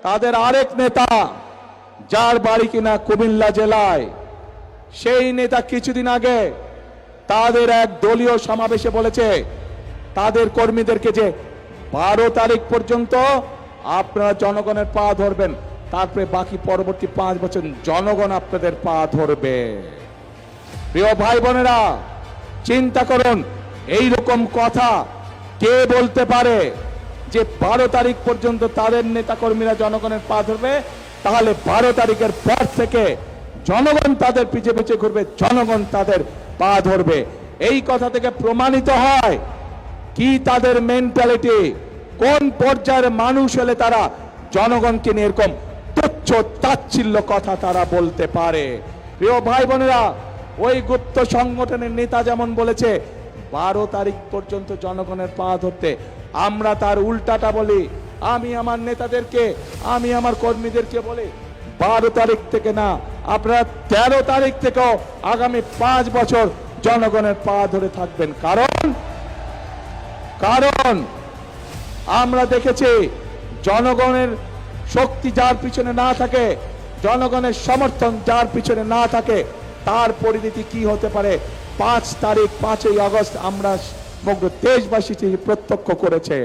তাদের আরেক নেতা, যার বাড়ি কিনা কুমিল্লা জেলায়, সেই নেতা কিছুদিন আগে তাদের এক দলীয় সমাবেশে বলেছে তাদের কর্মীদেরকে যে 12 তারিখ পর্যন্ত আপনারা জনগণের পা ধরবেন, তারপরে বাকি পরবর্তী 5 বছর জনগণ আপনাদের পা ধরবে। প্রিয় ভাই বোনেরা, চিন্তা করুন, এই রকম কথা কে বলতে পারে যে 12 তারিখ পর্যন্ত তাদের নেতাকর্মীরা জনগণের পা ধরবে? তাহলে 12 তারিখের পর থেকে জনগণ তাদের পিছে পিছে ঘুরবে, জনগণ তাদের পা ধরবে। এই কথা থেকে প্রমাণিত হয় কি তাদের মেন্টালিটি, কোন পর্যায়ের মানুষ হলে তারা জনগণকে নিয়ে এরকম তুচ্ছ তাচ্ছিল্য কথা তারা বলতে পারে। প্রিয় ভাই বোনেরা, ওই গুপ্ত সংগঠনের নেতা যেমন বলেছে 12 তারিখ পর্যন্ত জনগণের পা ধরতে, আমরা তার উল্টাটা বলি। আমি আমার নেতাদেরকে, আমি আমার কর্মীদেরকে বলি 12 তারিখ থেকে না, আপনারা 13 তারিখ থেকেও আগামী 5 বছর জনগণের পা ধরে থাকবেন। কারণ আমরা দেখেছি জনগণের শক্তি যার পিছনে না থাকে, জনগণের সমর্থন যার পিছনে না থাকে, তার পরিণতি কি হতে পারে 5 তারিখ 5ই আগস্ট আমরা সমগ্র দেশবাসী প্রত্যক্ষ করেছে।